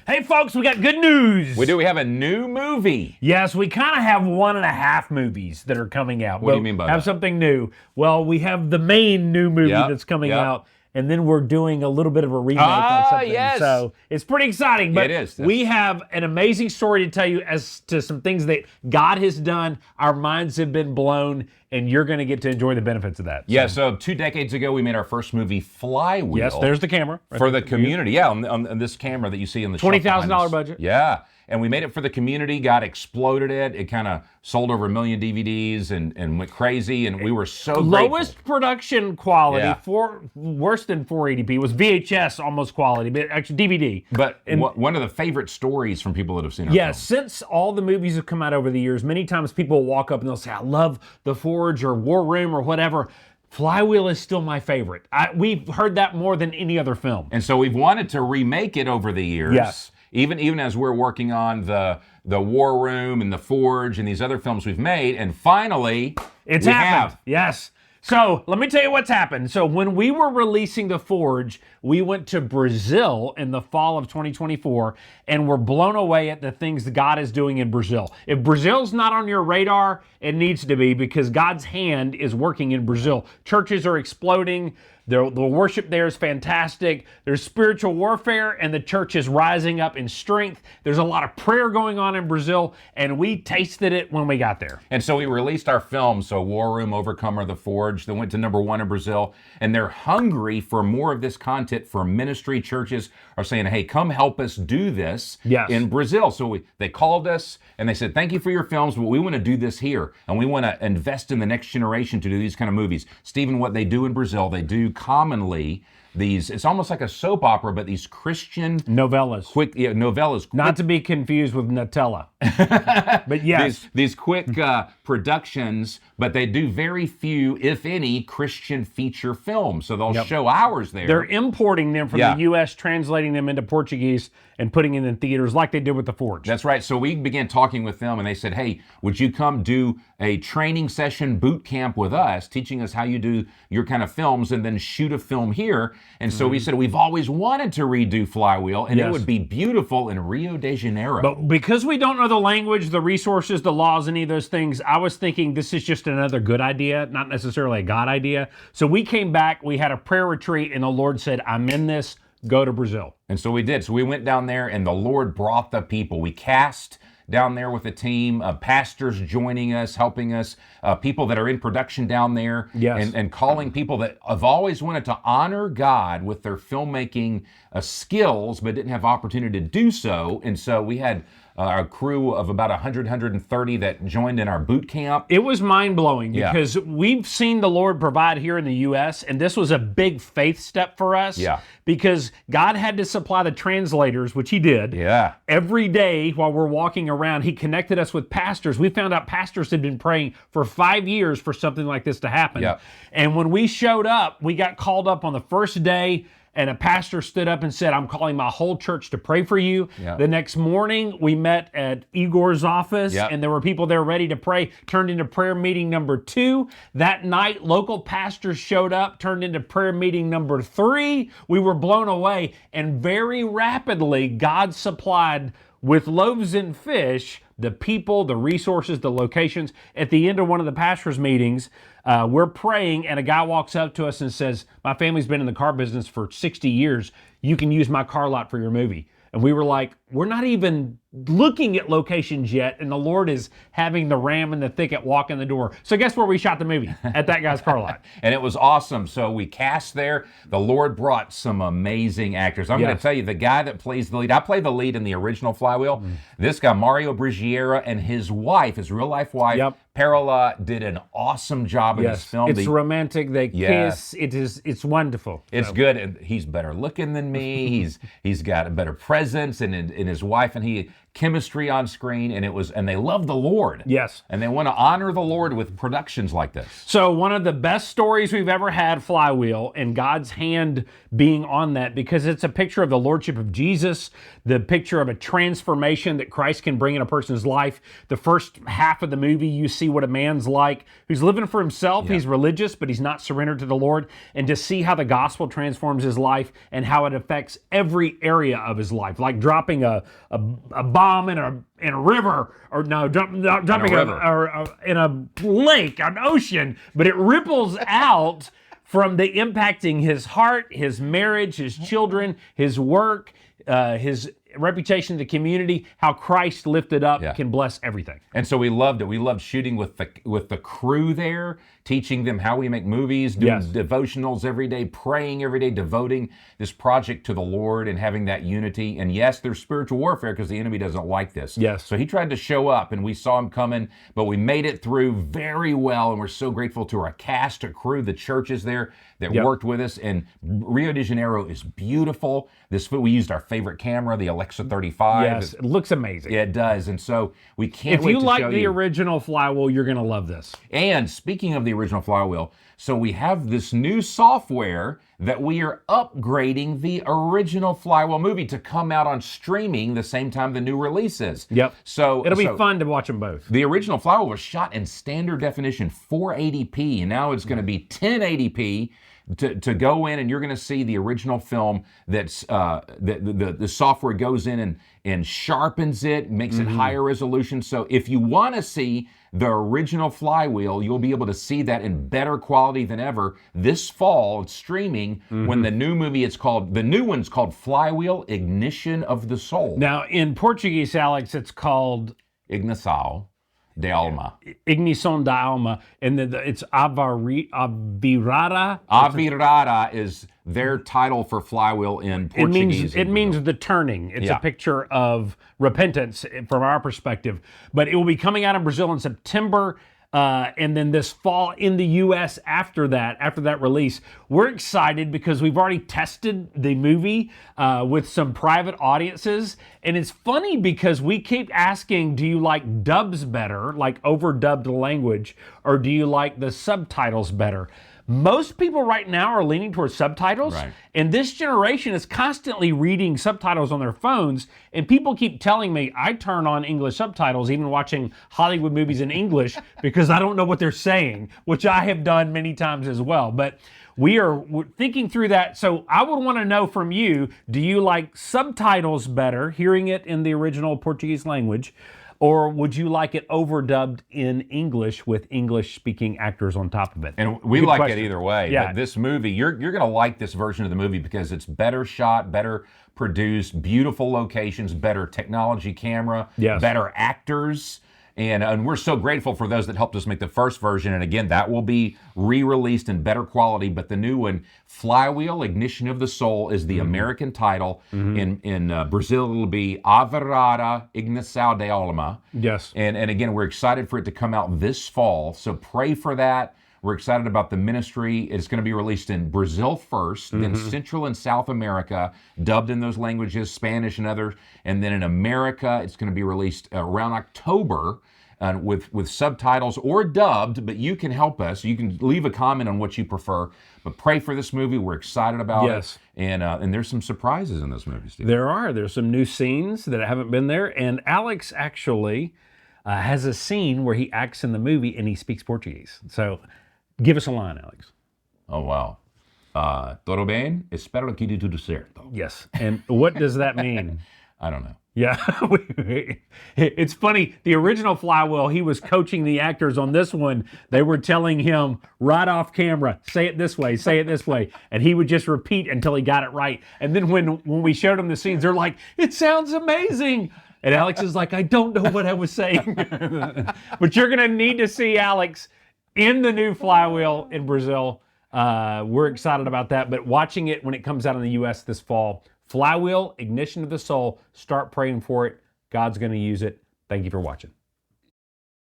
Hey, folks, we got good news. We do. We have a new movie. Yes, we kind of have 1.5 movies that are coming out. What do you mean by that? Have something new. Well, we have the main new movie that's coming out, and then we're doing a little bit of a remake on something. Yes. So it's pretty exciting. But it is. We have an amazing story to tell you as to some things that God has done. Our minds have been blown, and you're going to get to enjoy the benefits of that. Yeah, so 2 decades ago, we made our first movie, Flywheel. Yes, there's the camera. Right for the community. Yeah, on this camera that you see in the $20,000 budget. Yeah, and we made it for the community. God exploded it. It kind of sold over 1 million DVDs and went crazy, and we were so grateful. Lowest production quality, worse than 480p, was VHS almost quality, but actually DVD. But one of the favorite stories from people that have seen our film. Since all the movies have come out over the years, many times people will walk up and they'll say, I love The Forge or War Room or whatever. Flywheel is still my favorite. We've heard that more than any other film. And so we've wanted to remake it over the years. Yes. Even as we're working on the War Room and The Forge and these other films we've made, and finally, it's happened. Yes. So let me tell you what's happened. So when we were releasing The Forge, we went to Brazil in the fall of 2024 and were blown away at the things that God is doing in Brazil. If Brazil's not on your radar, it needs to be, because God's hand is working in Brazil. Churches are exploding. The worship there is fantastic. There's spiritual warfare, and the church is rising up in strength. There's a lot of prayer going on in Brazil, and we tasted it when we got there. And so we released our film, so War Room, Overcomer, The Forge, that went to #1 in Brazil, and they're hungry for more of this content for ministry. Churches are saying, hey, come help us do this in Brazil. So they called us, and they said, thank you for your films, but we want to do this here, and we want to invest in the next generation to do these kind of movies. Stephen, what they do in Brazil, they do commonly these, it's almost like a soap opera, but these Christian novellas. Novellas. Not to be confused with Nutella. But yes. These quick productions, but they do very few, if any, Christian feature films. So they'll show ours there. They're importing them from the U.S., translating them into Portuguese, and putting it in theaters like they did with The Forge. That's right. So we began talking with them, and they said, hey, would you come do a training session boot camp with us, teaching us how you do your kind of films, and then shoot a film here? And so we said, we've always wanted to redo Flywheel, and it would be beautiful in Rio de Janeiro. But because we don't know the language, the resources, the laws, any of those things, I was thinking this is just another good idea, not necessarily a God idea. So we came back, we had a prayer retreat, and the Lord said, I'm in this, go to Brazil. And so we did. So we went down there, and the Lord brought the people. We cast down there with a team, pastors joining us, helping us, people that are in production down there, and calling people that have always wanted to honor God with their filmmaking skills, but didn't have opportunity to do so. And so we had a crew of about 100, 130 that joined in our boot camp. It was mind-blowing because we've seen the Lord provide here in the U.S., and this was a big faith step for us because God had to supply the translators, which he did. Every day while we're walking around, he connected us with pastors. We found out pastors had been praying for 5 years for something like this to happen. And when we showed up, we got called up on the first day, and a pastor stood up and said, I'm calling my whole church to pray for you. The next morning, we met at Igor's office, and there were people there ready to pray. Turned into prayer meeting #2. That night, local pastors showed up, turned into prayer meeting #3. We were blown away, and very rapidly, God supplied with loaves and fish the people, the resources, the locations. At the end of one of the pastors' meetings, we're praying, and a guy walks up to us and says, my family's been in the car business for 60 years. You can use my car lot for your movie. And we were like, we're not even looking at locations yet, and the Lord is having the ram in the thicket walk in the door. So guess where we shot the movie? At that guy's car lot. And it was awesome. So we cast there. The Lord brought some amazing actors. I'm going to tell you, the guy that plays the lead, I play the lead in the original Flywheel. This guy, Mario Brigiera, and his wife, his real-life wife, Parola, did an awesome job in this film. It's romantic. They kiss. It's wonderful. It's good. And he's better looking than me. He's got a better presence, and his wife and he chemistry on screen, and they love the Lord. Yes. And they want to honor the Lord with productions like this. So one of the best stories we've ever had, Flywheel, and God's hand being on that, because it's a picture of the Lordship of Jesus, the picture of a transformation that Christ can bring in a person's life. The first half of the movie, you see what a man's like who's living for himself. Yeah. He's religious, but he's not surrendered to the Lord. And to see how the gospel transforms his life and how it affects every area of his life, like dropping a bomb in a river, or no, dropping in a lake, an ocean, but it ripples out from the impacting his heart, his marriage, his children, his work, his reputation in the community, how Christ lifted up can bless everything. And so we loved it. We loved shooting with the crew there, teaching them how we make movies, doing devotionals every day, praying every day, devoting this project to the Lord and having that unity. And yes, there's spiritual warfare because the enemy doesn't like this. Yes. So he tried to show up and we saw him coming, but we made it through very well. And we're so grateful to our cast, our crew, the churches there that worked with us. And Rio de Janeiro is beautiful. We used our favorite camera, the Alexa 35. Yes, it looks amazing. Yeah, it does. And so we can't wait to show you. If you like the original Flywheel, you're going to love this. And speaking of the original Flywheel, so we have this new software that we are upgrading the original Flywheel movie to come out on streaming the same time the new release is. Yep. So it'll be fun to watch them both. The original Flywheel was shot in standard definition 480p, and now it's going to be 1080p. To go in, and you're going to see the original film that's the software goes in and sharpens it, makes it higher resolution. So if you want to see the original Flywheel, you'll be able to see that in better quality than ever this fall. It's streaming when the new one's called Flywheel: Ignition of the Soul. Now in Portuguese, Alex, it's called Ignição de Alma. Ignição da Alma, and it's Avirada. Avirada is their title for Flywheel in Portuguese. It means the turning. It's a picture of repentance from our perspective. But it will be coming out in Brazil in September. And then this fall in the U.S. after that release. We're excited because we've already tested the movie with some private audiences. And it's funny because we keep asking, do you like dubs better, like overdubbed language, or do you like the subtitles better? Most people right now are leaning towards subtitles, and this generation is constantly reading subtitles on their phones, and people keep telling me I turn on English subtitles, even watching Hollywood movies in English, because I don't know what they're saying, which I have done many times as well. But we're thinking through that, so I would want to know from you, do you like subtitles better, hearing it in the original Portuguese language, or would you like it overdubbed in English with English-speaking actors on top of it? And we like it either way. Yeah. But this movie, you're going to like this version of the movie because it's better shot, better produced, beautiful locations, better technology camera, better actors. And we're so grateful for those that helped us make the first version. And again, that will be re-released in better quality. But the new one, Flywheel: Ignition of the Soul, is the American title. In Brazil, it'll be Avirada Ignição de Alma. Yes. And again, we're excited for it to come out this fall. So pray for that. We're excited about the ministry. It's going to be released in Brazil first, then Central and South America, dubbed in those languages, Spanish and others. And then in America, it's going to be released around October with subtitles or dubbed, but you can help us. You can leave a comment on what you prefer. But pray for this movie. We're excited about it. And there's some surprises in this movie, Steve. There's some new scenes that haven't been there. And Alex actually has a scene where he acts in the movie and he speaks Portuguese. So give us a line, Alex. Oh, wow. Todo bem? Espero que tudo certo. Yes. And what does that mean? I don't know. Yeah. It's funny. The original Flywheel, he was coaching the actors. On this one, they were telling him right off camera, say it this way, say it this way. And he would just repeat until he got it right. And then when we showed him the scenes, they're like, it sounds amazing. And Alex is like, I don't know what I was saying. But you're going to need to see Alex in the new Flywheel in Brazil. We're excited about that. But watching it when it comes out in the U.S. this fall, Flywheel: Ignition of the Soul. Start praying for it. God's going to use it. Thank you for watching.